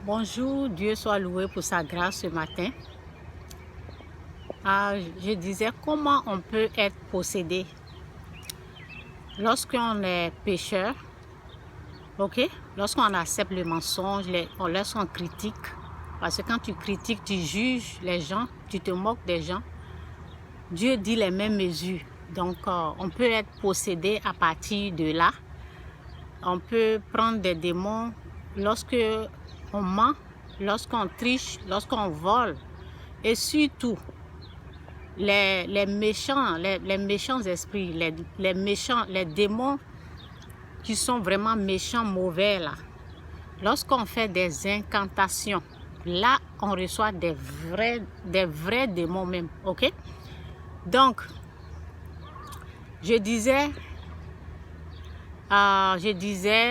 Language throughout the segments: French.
Bonjour, Dieu soit loué pour sa grâce ce matin. Je disais comment on peut être possédé lorsqu'on est pécheur, ok? Lorsqu'on accepte le mensonge, lorsqu'on critique. Parce que quand tu critiques, tu juges les gens, tu te moques des gens. Dieu dit les mêmes mesures. Donc, on peut être possédé à partir de là. On peut prendre des démons lorsque on ment, lorsqu'on triche, lorsqu'on vole. Et surtout, les méchants esprits, les démons qui sont vraiment méchants, mauvais là. Lorsqu'on fait des incantations, là, on reçoit des vrais démons même, ok? Donc, je disais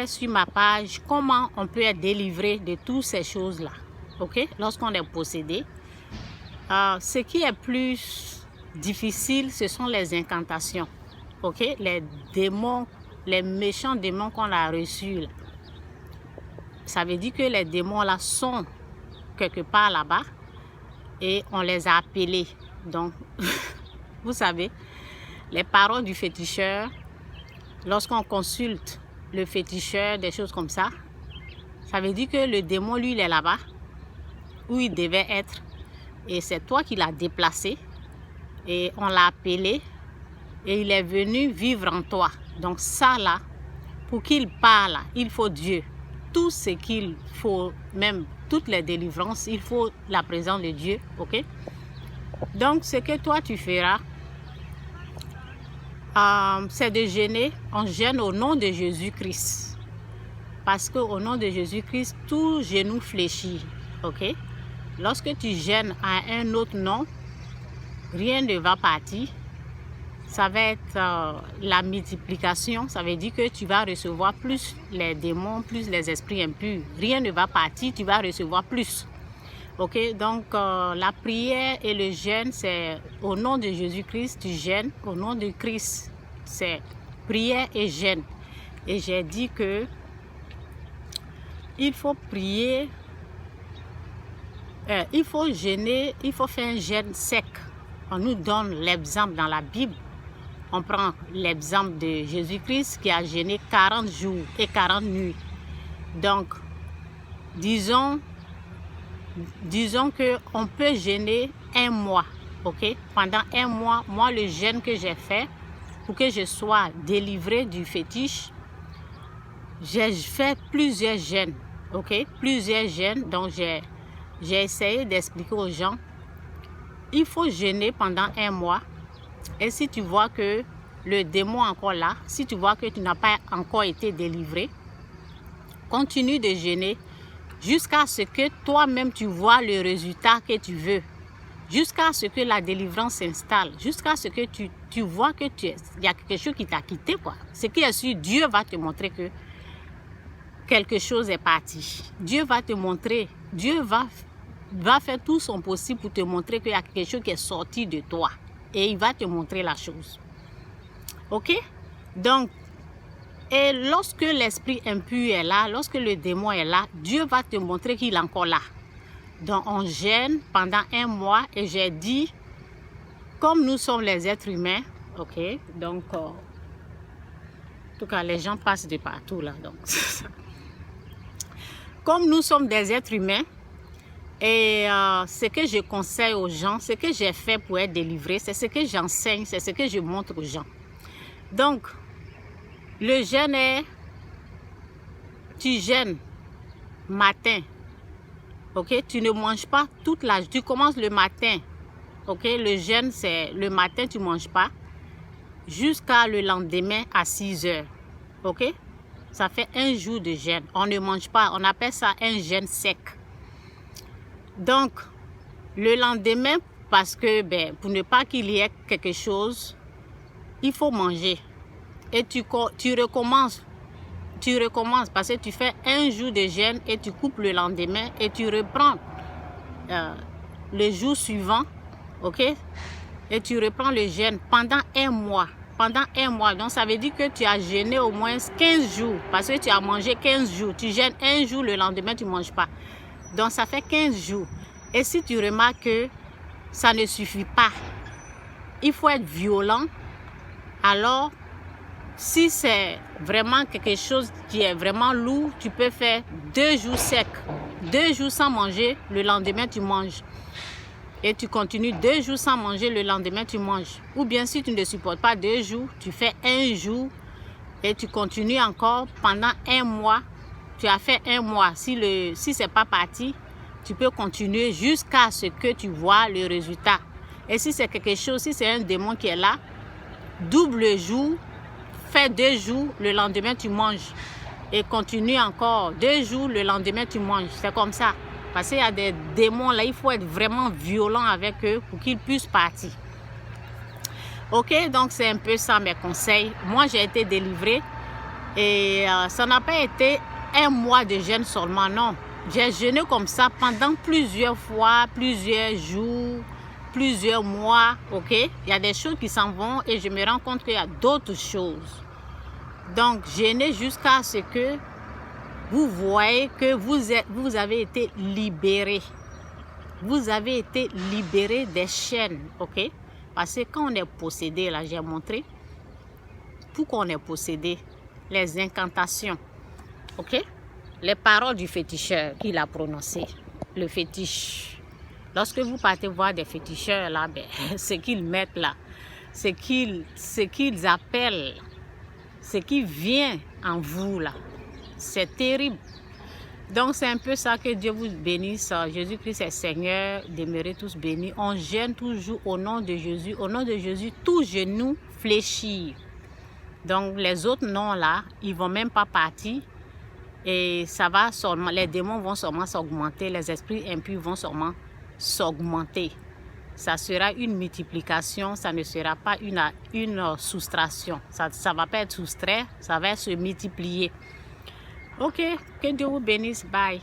sur ma page comment on peut être délivré de toutes ces choses-là, ok? Lorsqu'on est possédé. Ce qui est plus difficile, ce sont les incantations, ok? Les démons, les méchants démons qu'on a reçus, là. Ça veut dire que les démons là sont quelque part là-bas et on les a appelés. Donc, vous savez, les paroles du féticheur, lorsqu'on consulte le féticheur, des choses comme ça, ça veut dire que le démon, lui, il est là-bas, où il devait être. Et c'est toi qui l'as déplacé. Et on l'a appelé. Et il est venu vivre en toi. Donc ça, là, pour qu'il parle, il faut Dieu. Tout ce qu'il faut, même toutes les délivrances, il faut la présence de Dieu. Ok? Donc, ce que toi, tu feras, c'est de jeûner. On jeûne au nom de Jésus-Christ. Parce qu'au nom de Jésus-Christ, tout genou fléchit. Ok? Lorsque tu jeûnes à un autre nom, rien ne va partir. Ça va être la multiplication. Ça veut dire que tu vas recevoir plus les démons, plus les esprits impurs. Rien ne va partir, tu vas recevoir plus. Ok? Donc, la prière et le jeûne, c'est au nom de Jésus-Christ, tu jeûnes. Au nom de Christ, c'est prière et jeûne. Et j'ai dit que il faut prier. Il faut jeûner, il faut faire un jeûne sec. On nous donne l'exemple dans la Bible. On prend l'exemple de Jésus-Christ qui a jeûné 40 jours et 40 nuits. Donc, disons qu'on peut jeûner un mois. Ok? Pendant un mois, moi, le jeûne que j'ai fait pour que je sois délivré du fétiche, j'ai fait plusieurs jeûnes. Ok? Plusieurs jeûnes. Donc, j'ai essayé d'expliquer aux gens, il faut jeûner pendant un mois. Et si tu vois que le démon est encore là, si tu vois que tu n'as pas encore été délivré, continue de jeûner jusqu'à ce que toi-même tu vois le résultat que tu veux. Jusqu'à ce que la délivrance s'installe. Jusqu'à ce que tu vois que il y a quelque chose qui t'a quitté, quoi. Ce qui est sûr, Dieu va te montrer que quelque chose est parti. Dieu va te montrer, Dieu va faire tout son possible pour te montrer qu'il y a quelque chose qui est sorti de toi. Et il va te montrer la chose. Ok? Donc, et lorsque l'esprit impur est là, lorsque le démon est là, Dieu va te montrer qu'il est encore là. Donc, on jeûne pendant un mois et j'ai dit, comme nous sommes les êtres humains, ok? Donc, en tout cas, les gens passent de partout là. Donc, comme nous sommes des êtres humains, et ce que je conseille aux gens, ce que j'ai fait pour être délivré, c'est ce que j'enseigne, c'est ce que je montre aux gens. Donc, le jeûne est, tu jeûnes matin, ok? Tu ne manges pas toute la journée, tu commences le matin, ok? Le jeûne, c'est le matin, tu ne manges pas, jusqu'à le lendemain à 6 heures, ok? Ça fait un jour de jeûne, on ne mange pas, on appelle ça un jeûne sec. Donc, le lendemain, parce que pour ne pas qu'il y ait quelque chose, il faut manger. Et tu recommences parce que tu fais un jour de jeûne et tu coupes le lendemain et tu reprends le jour suivant, ok? Et tu reprends le jeûne pendant un mois. Pendant un mois, donc ça veut dire que tu as jeûné au moins 15 jours parce que tu as mangé 15 jours. Tu jeûnes un jour, le lendemain tu ne manges pas. Donc, ça fait 15 jours. Et si tu remarques que ça ne suffit pas, il faut être violent. Alors, si c'est vraiment quelque chose qui est vraiment lourd, tu peux faire 2 jours secs. 2 jours sans manger, le lendemain, tu manges. Et tu continues 2 jours sans manger, le lendemain, tu manges. Ou bien, si tu ne supportes pas 2 jours, tu fais 1 jour et tu continues encore pendant 1 mois. Tu as fait 1 mois. Si ce n'est pas parti, tu peux continuer jusqu'à ce que tu vois le résultat. Et si c'est quelque chose, si c'est un démon qui est là, double le jour, fais 2 jours, le lendemain, tu manges. Et continue encore 2 jours, le lendemain, tu manges. C'est comme ça. Parce qu'il y a des démons là, il faut être vraiment violent avec eux pour qu'ils puissent partir. Ok, donc c'est un peu ça mes conseils. Moi, j'ai été délivrée et ça n'a pas été 1 mois de jeûne seulement, non. J'ai jeûné comme ça pendant plusieurs fois, plusieurs jours, plusieurs mois, ok. Il y a des choses qui s'en vont et je me rends compte qu'il y a d'autres choses. Donc, jeûner jusqu'à ce que vous voyez que vous avez été libéré. Vous avez été libéré des chaînes, ok? Parce que quand on est possédé, là, j'ai montré, pourquoi on est possédé, les incantations, ok? Les paroles du féticheur qu'il a prononcées, le fétiche. Lorsque vous partez voir des féticheurs, là, ben, ce qu'ils mettent là, ce qu'ils appellent, ce qui vient en vous là, c'est terrible. Donc c'est un peu ça, que Dieu vous bénisse. Jésus-Christ est Seigneur, demeurez tous bénis. On jeûne toujours au nom de Jésus. Au nom de Jésus, tout genou fléchit. Donc les autres noms là, ils ne vont même pas partir. Et ça va seulement, les démons vont seulement s'augmenter, les esprits impurs vont seulement s'augmenter. Ça sera une multiplication, ça ne sera pas une soustraction. Ça ne va pas être soustrait, ça va se multiplier. Ok, que Dieu vous bénisse. Bye.